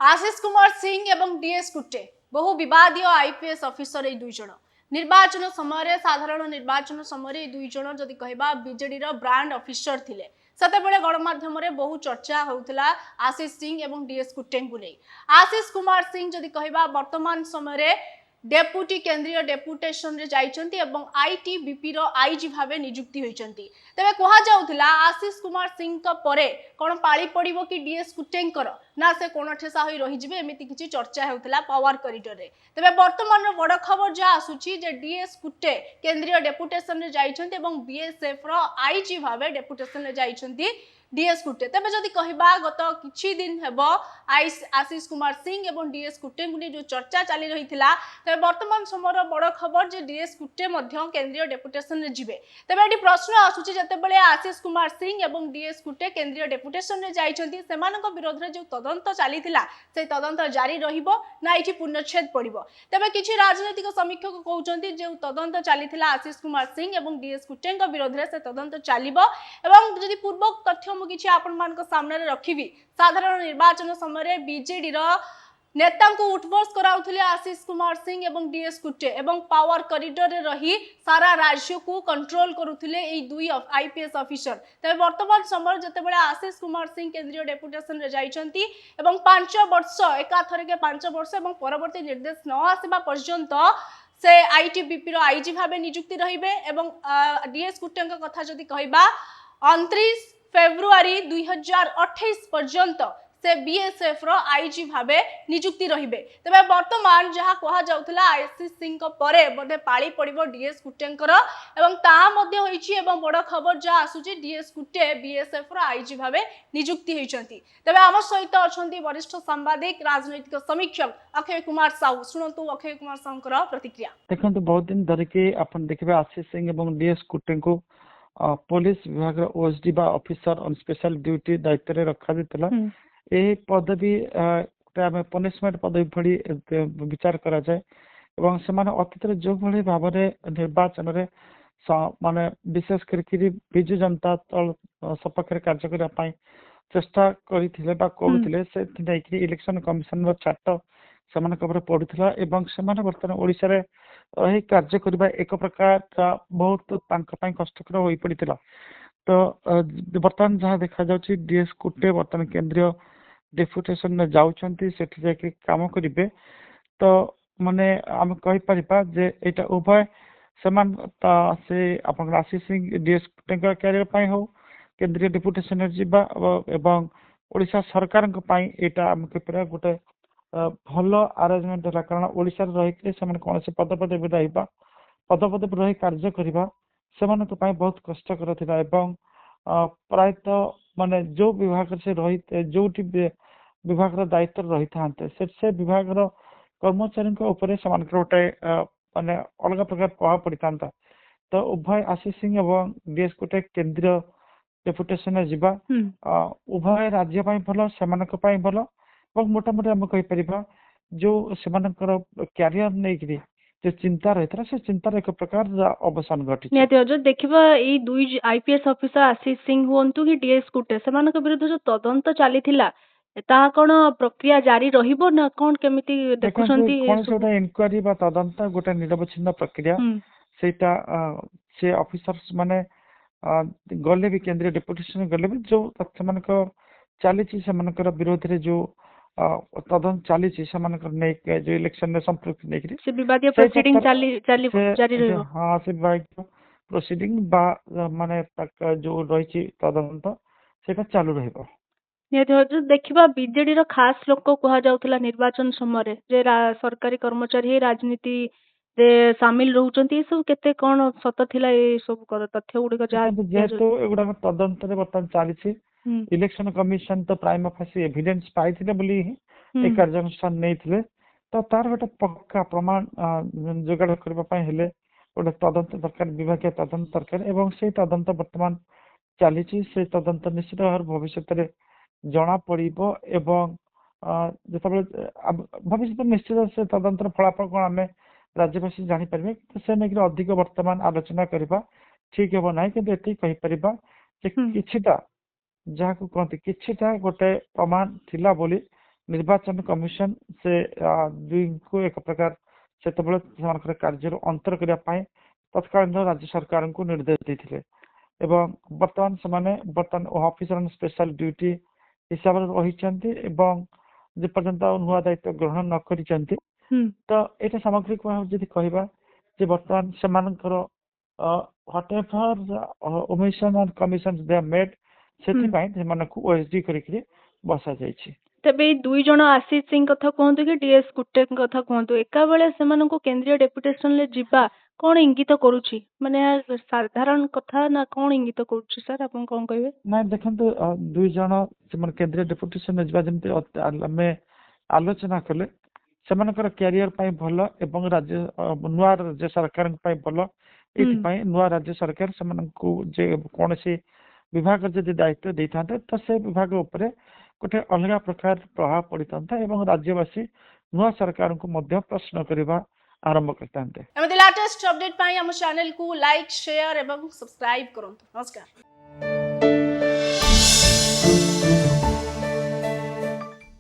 आशीष कुमार सिंह एवं डीएस कुट्टे बहु विवादीय IPS officer ये दुई जन निर्वाचन समय साधारण निर्वाचन समय दुई जन जदि कहबा बीजेडी ब्रांड ऑफिसर थिले सेतेबेले गणमाध्यम बहु चर्चा होउतला आशीष सिंह एवं डीएस कुट्टे को नहीं। आशीष कुमार सिंह जदि कहबा वर्तमान समय डेपुटी केंद्रीय डेपुटेशन रे जाइछंती एवं आईटीबीपी रो आईजी भावे नियुक्ति होइछंती। तबे कहा जाउथला आशीष कुमार सिंह का परे कोन पाळी पड़िबो कि डीएस कुट्टेंकर ना से कोन ठेसा होई रहि जिवे एमिति किछि चर्चा हेउथला पावर कॉरिडोर रे। तबे वर्तमान रो बड़ खबर जा आसुची जे डीएस कुट्टे केंद्रीय डेपुटेशन रे जाइछंती एवं बीएसएफ रो आईजी भावे डेपुटेशन रे जाइछंती डीएस कुट्टे। तबे जदि कहबा गत किछि दिन हेबो आशीष कुमार सिंह एवं डीएस कुट्टे गुनी जो चर्चा चली रहिथिला तबे वर्तमान समय बड़ खबर जे डीएस कुट्टे मध्य केंद्रीय डेपुटेशन रे जिवे। तबे एटी प्रश्न आसुची जतेबेले आशीष कुमार सिंह एवं डीएस कुट्टे केंद्रीय डेपुटेशन रे जाइछंती सेमानक विरोध रे जो तदंत चलीथिला से तदंत जारी रहिबो ना एटी पूर्णच्छेद पड़िबो। तबे किछि राजनीतिक समीक्षक कहउचंती जे तदंत चलीथिला आशीष कुमार सिंह एवं डीएस कुट्टे का विरोध रे से तदंत चलिबो एवं जदि पूर्व तथ्य किछि आपण मान को सामने रखिबी साधारण निर्वाचन समय बीजेडी रो नेता को उठबस कराउथिले आशीष कुमार सिंह एवं डीएस कुट्टे एवं पावर कॉरिडोर रे रही सारा राज्य को कंट्रोल करुथिले ए दुई आईपीएस ऑफिसर। तबे वर्तमान समय जतेबेले आशीष कुमार सिंह केंद्रीय डेपुटेशन रे जाइछंती एवं 5 वर्ष एकाथरे के 5 वर्ष एवं परवर्ती निर्देश न आसीबा पर्यंत से आईटीबीपी रो आईजी भाबे नियुक्ति रहिबे एवं डीएस कुट्टे का कथा जदि कहबा 29 फेब्रुआरी 2028 पर्यंत से बीएसएफ रो आईजी भाबे नियुक्ति रहिबे। तबे वर्तमान जहा कहा जाउथला आशीष सिंह को परे बडे पाळी पड़िबो डीएस कुट्टेंकर एवं ता मध्ये होईची एवं बड़ खबर जा आसुची डीएस कुट्टे बीएसएफ रो आईजी भाबे नियुक्ति होईचंती। तबे आम सहित अछंती वरिष्ठ सांबादिक राजनैतिक समीक्षक अक्षय कुमार साहू। सुनंतु अक्षय कुमार साहूकर प्रतिक्रिया। देखंतु बहुत दिन धरि के अपन देखबे आशीष सिंह एवं डीएस कुट्टे को पुलिस विभाग ओएसडी बा ऑफिसर ऑन स्पेशल ड्यूटी दायित्व रे रखा दितला। ए पदवी पनिशमेंट पदवी भली विचार करा जाए एवं सेमाने अतीत जो भली भाव निर्वाचन रे माने विशेष करके बिजु जनता दल सपक्ष कार्य करने चेष्टा करथिले बा कहथिले से नै इलेक्शन कमिशन रो चार्ट सेमान कबरे पडुथला एवं सेमान वर्तमान ओडिसा रे एही कार्य करबा एक प्रकार बहुत तांक पई कष्टकर होई पडितला। तो वर्तमान जहाँ देखा जाउची डीएस कुट्टे वर्तमान केंद्रीय डेपुटेशन में जाउछंती सेठी जाके काम करिवे। तो माने हम कहि परिबा जे एटा उभय समान से अपन आशीष सिंह डीएस कुट्टे कैरियर पई हो केंद्रीय डेपुटेशन में जिबा एवं ओडिसा सरकार को पई एटा हम कहिपरा गोटे भल अरेंजमेंट है कारण ओडिसा रही से कौन से पद पदवी रहा पद पदवी रही कार्य करवा से बहुत कष्टकर था एवं प्रायतः माने जो विभाग से रही जो विभाग दायित्व रही था से विभाग कर्मचारी गोटे माने अलग प्रकार प्रभाव पड़ी था। तो उभय आशीष सिंह एवं डीएस गोटे केंद्रीय डेपुटेशन जीवा उभय राज्य भल से भल और मोटामोटी आम कहीपर जो सेमानकर क्यारियर नहीं जो चिंता रही से चिंतार एक प्रकार अवसान घटी देखा ये दुई आईपीएस ऑफिसर आशीष सिंह हूँ कि डीएस कुट्टे से विरुद्ध जो तदंत चली कौन प्रक्रिया जारी रहिबो ना कौन केमिति देखुछंती इनक्वारी बा तदंत गोटे निरवच्छिन्न प्रक्रिया सेटा से ऑफिसर्स माने गले भी केंद्रीय डेपुटेशन गले भी जो चली विरोध रे जो तदंत चली जो इलेक्शन में संपृक्त नहीं से विवादीय प्रोसीडिंग जारी रहिबो। हां से विवादीय प्रोसीडिंग बा माने जो रही तदंत सेटा चालू रहिबो। देखा बीजेडी रो खास लोक कहा जाउथला निर्वाचन समय जे सरकारी कर्मचारी राजनीति रे शामिल रहउचंती सब केते कोन सत थिला ए सब तथ्य गुडी जा जेतो एगुडा तदंत रे बर्तन चालीछि इलेक्शन कमिशन तो प्राइम फेसी एविडेंस पाइथिले बोली ए कार्यानुष्ठान नैथिले तो तार गोटे पक्का प्रमाण जोगाड़ करबा पई हेले गोटे तदंत दरकार विभागीय तदंत दरकार एवं से तदंत वर्तमान चालीछि से तदंत निश्चित भाव भविष्य रे जना पड़िबो एवं जतबे भविष्य निश्चित से तदंतर फलाफल कोन आमे राज्यवासी जानी परिबे तो से नेक अधिक वर्तमान आलोचना करबा ठीक हेबो नै कि एति कहि परिबा जे किछिटा जहाँ को कहते किछिटा गोटे प्रमाण थिला बोली ନିର୍ବାଚନ କମିଶନ ସେ ଦୁଇଙ୍କୁ ଏକ ପ୍ରକାର ସେତେବେଳେ ସେମାନଙ୍କର କାର୍ଯ୍ୟରୁ ଅନ୍ତର କରିବା ପାଇଁ ତତ୍କାଳୀନ ରାଜ୍ୟ ସରକାରଙ୍କୁ ନିର୍ଦ୍ଦେଶ ଦେଇଥିଲେ ଏବଂ ବର୍ତ୍ତମାନ ସେମାନେ ଅଫିସର ଅନ୍ ସ୍ପେଶାଲ ଡ୍ୟୁଟି ହିସାବରେ ରହିଛନ୍ତି ଏବଂ ଯେପର୍ଯ୍ୟନ୍ତ ନୂଆ ଦାୟିତ୍ୱ ଗ୍ରହଣ ନ କରିଛନ୍ତି ତ ଏଇଟା ସାମଗ୍ରିକ ଭାବେ ଯଦି କହିବା ଯେ ବର୍ତ୍ତମାନ ସେମାନଙ୍କର whatever omission and commissions they have made ସେଥିପାଇଁ ସେମାନଙ୍କୁ OSD କରିକି ବସାଯାଇଛି। ତେବେ ଏଇ ଦୁଇ ଜଣ ଆଶିଷ ସିଂ କଥା କୁହନ୍ତୁ କି DS କୁଟ୍ଟେଙ୍କ କଥା କୁହନ୍ତୁ ଏକା ବେଳେ ସେମାନଙ୍କୁ କେନ୍ଦ୍ରୀୟ ଡେପୁଟେସନରେ ଯିବା କଣ ଇଙ୍ଗିତ କରୁଛି ମାନେ ଏହା ସାଧାରଣ କଥା ନା କଣ ଇଙ୍ଗିତ କରୁଛି ସାର୍ ଆପଣ କଣ କହିବେ? ନାଇଁ ଦେଖନ୍ତୁ ଦୁଇ ଜଣ ସେମାନେ କେନ୍ଦ୍ରୀୟ ଡେପୁଟେସନ ଯିବା ଯେମିତି ଆମେ ଆଲୋଚନା କଲେ ସେମାନଙ୍କର କ୍ୟାରିୟର ପାଇଁ ଭଲ ଏବଂ ନୂଆ ରାଜ୍ୟ ସରକାରଙ୍କ ପାଇଁ ଭଲ ଏଇଥିପାଇଁ ନୂଆ ରାଜ୍ୟ ସରକାର ସେମାନଙ୍କୁ ଯେ କୌଣସି ବିଭାଗ ଯଦି ଦାୟିତ୍ୱ ଦେଇଥାନ୍ତେ ତ ସେ ବିଭାଗ ଉପରେ ଗୋଟେ ଅଲଗା ପ୍ରକାର ପ୍ରଭାବ ପଡିଥାନ୍ତା ଏବଂ ରାଜ୍ୟବାସୀ ନୂଆ ସରକାରଙ୍କୁ ମଧ୍ୟ ପ୍ରଶ୍ନ କରିବା ଆରମ୍ଭ କରିଥାନ୍ତେ। ଏମିତି ଲାଟେଷ୍ଟ ଅପଡେଟ୍ ପାଇଁ ଆମ ଚ୍ୟାନେଲକୁ ଲାଇକ୍, ସେୟାର ଏବଂ ସବସ୍କ୍ରାଇବ କରନ୍ତୁ। ନମସ୍କାର।